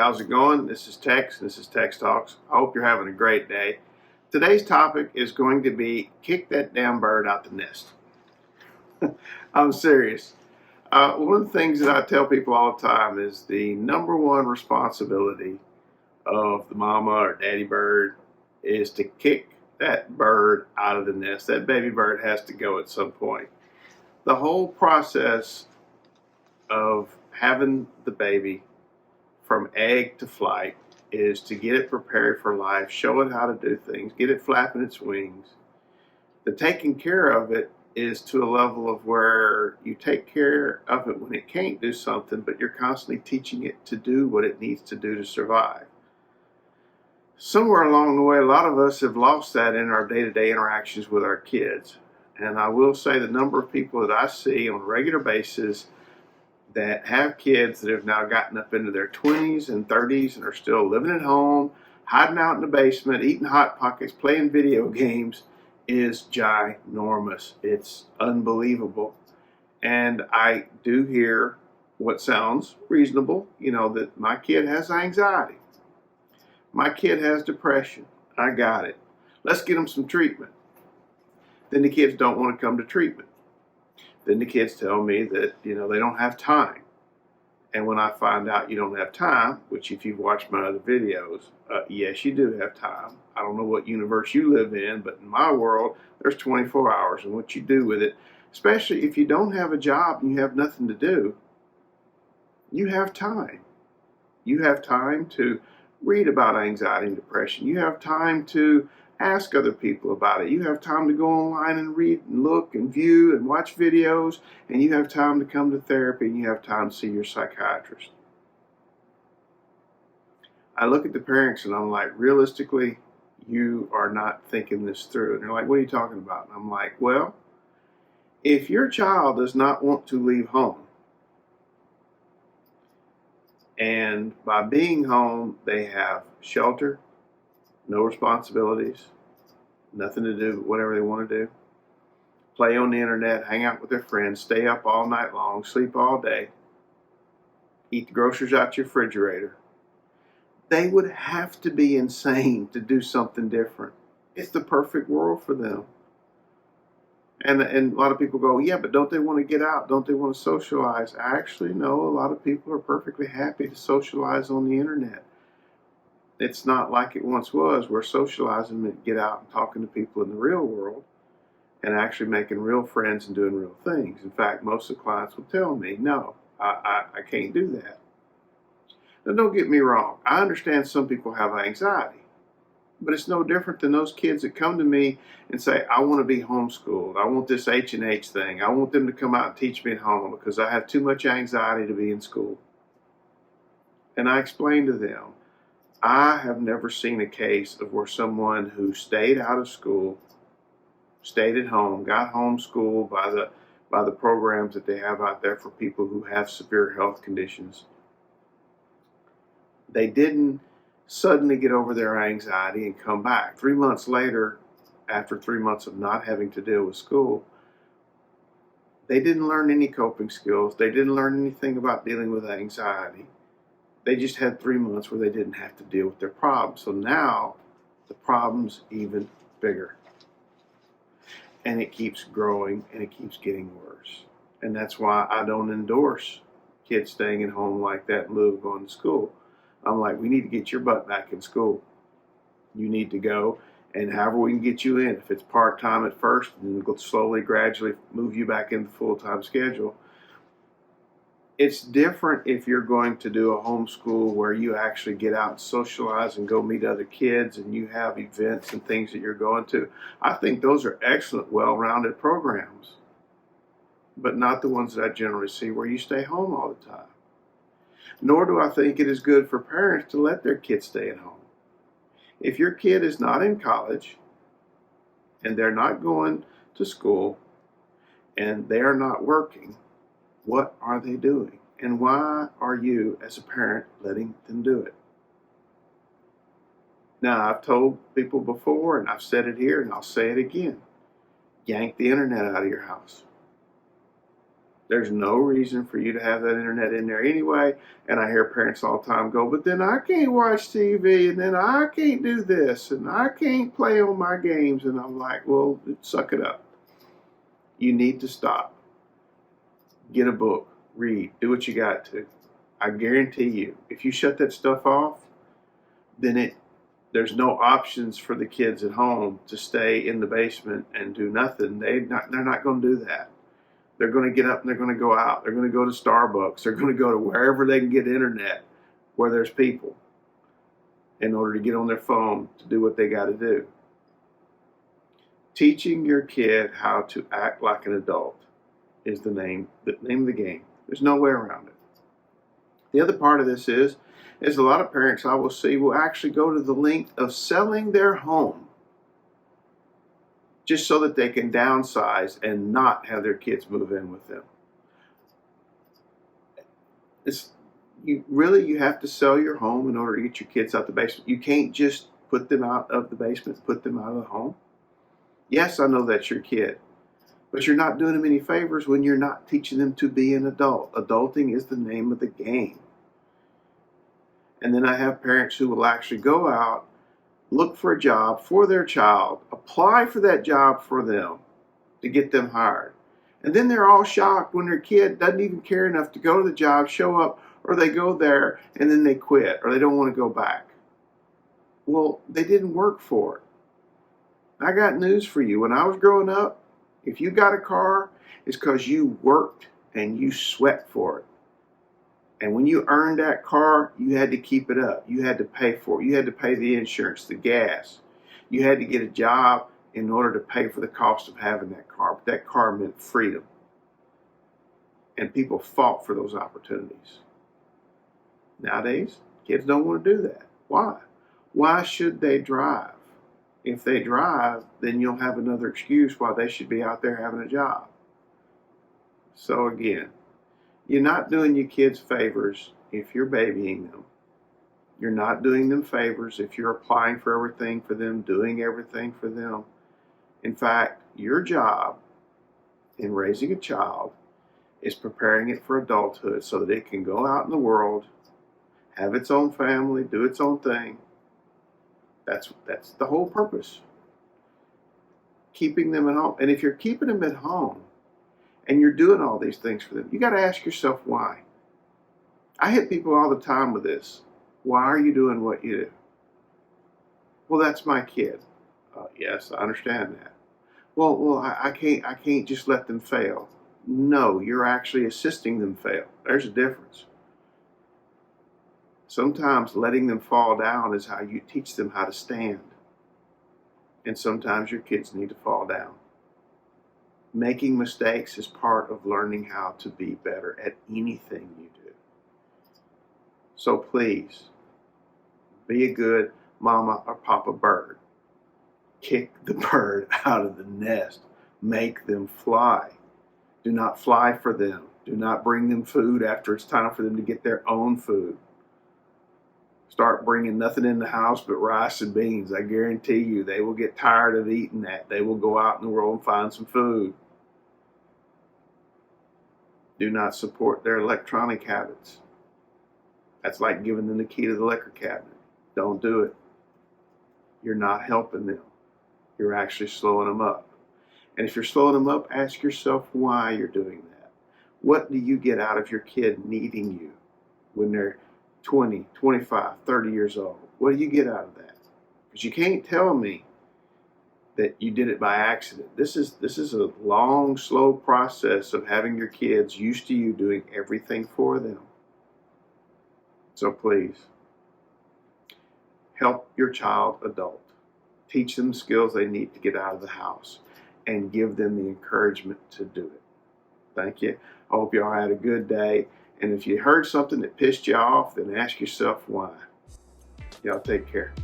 how's it going? This is Tex, and this is Tex Talks. I hope you're having a great day. Today's topic is going to be kick that damn bird out the nest. I'm serious. One of the things that I tell people all the time is the number one responsibility of the mama or daddy bird is to kick that bird out of the nest. That baby bird has to go at some point. The whole process of having the baby from egg to flight is to get it prepared for life, show it how to do things, get it flapping its wings. The taking care of it is to a level of where you take care of it when it can't do something, but you're constantly teaching it to do what it needs to do to survive. Somewhere along the way, a lot of us have lost that in our day-to-day interactions with our kids. And I will say the number of people that I see on a regular basis that have kids that have now gotten up into their 20s and 30s and are still living at home, hiding out in the basement, eating Hot Pockets, playing video games is ginormous. It's unbelievable. And I do hear what sounds reasonable, that my kid has anxiety. My kid has depression. I got it. Let's get them some treatment. Then the kids don't want to come to treatment. Then the kids tell me that, they don't have time. And when I find out you don't have time, which if you've watched my other videos, yes, you do have time. I don't know what universe you live in, but in my world, there's 24 hours. And what you do with it, especially if you don't have a job and you have nothing to do, you have time. You have time to read about anxiety and depression. You have time to ask other people about it. You have time to go online and read and look and view and watch videos, and you have time to come to therapy, and you have time to see your psychiatrist. I look at the parents and I'm like, realistically, you are not thinking this through. And they're like, what are you talking about? And I'm like, well, if your child does not want to leave home, and by being home, they have shelter, no responsibilities, nothing to do but whatever they want to do, play on the internet, hang out with their friends, stay up all night long, sleep all day, eat the groceries out your refrigerator. They would have to be insane to do something different. It's the perfect world for them. And a lot of people go, yeah, but don't they want to get out? Don't they want to socialize? Actually, no, a lot of people are perfectly happy to socialize on the internet. It's not like it once was, where socializing meant get out and talking to people in the real world and actually making real friends and doing real things. In fact, most of the clients will tell me, no, I can't do that. Now, don't get me wrong. I understand some people have anxiety, but it's no different than those kids that come to me and say, I want to be homeschooled. I want this H&H thing. I want them to come out and teach me at home because I have too much anxiety to be in school. And I explain to them, I have never seen a case of where someone who stayed out of school, stayed at home, got homeschooled by the programs that they have out there for people who have severe health conditions. They didn't suddenly get over their anxiety and come back. 3 months later, after 3 months of not having to deal with school, they didn't learn any coping skills. They didn't learn anything about dealing with anxiety. They just had 3 months where they didn't have to deal with their problems. So now the problem's even bigger. And it keeps growing and it keeps getting worse. And that's why I don't endorse kids staying at home like that in lieu of going to school. I'm like, we need to get your butt back in school. You need to go, and however we can get you in, if it's part-time at first, and then we'll slowly, gradually move you back into the full-time schedule. It's different if you're going to do a homeschool where you actually get out and socialize and go meet other kids and you have events and things that you're going to. I think those are excellent, well-rounded programs, but not the ones that I generally see where you stay home all the time. Nor do I think it is good for parents to let their kids stay at home. If your kid is not in college and they're not going to school and they are not working, what are they doing? And why are you, as a parent, letting them do it? Now, I've told people before, and I've said it here, and I'll say it again. Yank the internet out of your house. There's no reason for you to have that internet in there anyway. And I hear parents all the time go, but then I can't watch TV, and then I can't do this, and I can't play on my games. And I'm like, well, suck it up. You need to stop. Get a book, read, do what you got to. I guarantee you, if you shut that stuff off, then there's no options for the kids at home to stay in the basement and do nothing. They're not going to do that. They're going to get up and they're going to go out. They're going to go to Starbucks. They're going to go to wherever they can get internet, where there's people, in order to get on their phone to do what they got to do. Teaching your kid how to act like an adult is the name of the game. There's no way around it. The other part of this is a lot of parents I will see will actually go to the length of selling their home just so that they can downsize and not have their kids move in with them. You have to sell your home in order to get your kids out the basement. You can't just put them out of the basement, put them out of the home. Yes, I know that's your kid, but you're not doing them any favors when you're not teaching them to be an adult. Adulting is the name of the game. And then I have parents who will actually go out, look for a job for their child, apply for that job for them to get them hired. And then they're all shocked when their kid doesn't even care enough to go to the job, show up, or they go there and then they quit or they don't want to go back. Well, they didn't work for it. I got news for you. When I was growing up, if you got a car, it's because you worked and you sweat for it. And when you earned that car, you had to keep it up. You had to pay for it. You had to pay the insurance, the gas. You had to get a job in order to pay for the cost of having that car. But that car meant freedom. And people fought for those opportunities. Nowadays, kids don't want to do that. Why? Why should they drive? If they drive, then you'll have another excuse why they should be out there having a job. So again, you're not doing your kids favors if you're babying them. You're not doing them favors if you're applying for everything for them, doing everything for them. In fact, your job in raising a child is preparing it for adulthood so that it can go out in the world, have its own family, do its own thing. That's the whole purpose. Keeping them at home. And if you're keeping them at home and you're doing all these things for them, you got to ask yourself why. I hit people all the time with this. Why are you doing what you do? Well, that's my kid. Yes, I understand that. Well, I can't just let them fail. No, you're actually assisting them fail. There's a difference. Sometimes letting them fall down is how you teach them how to stand. And sometimes your kids need to fall down. Making mistakes is part of learning how to be better at anything you do. So please, be a good mama or papa bird. Kick the bird out of the nest. Make them fly. Do not fly for them. Do not bring them food after it's time for them to get their own food. Start bringing nothing in the house but rice and beans. I guarantee you they will get tired of eating that. They will go out in the world and find some food. Do not support their electronic habits. That's like giving them the key to the liquor cabinet. Don't do it. You're not helping them. You're actually slowing them up. And if you're slowing them up, ask yourself why you're doing that. What do you get out of your kid needing you when they're 20, 25, 30 years old? What do you get out of that? Because you can't tell me that you did it by accident. This is a long, slow process of having your kids used to you doing everything for them. So please, help your child adult. Teach them the skills they need to get out of the house and give them the encouragement to do it. Thank you. I hope you all had a good day. And if you heard something that pissed you off, then ask yourself why. Y'all take care.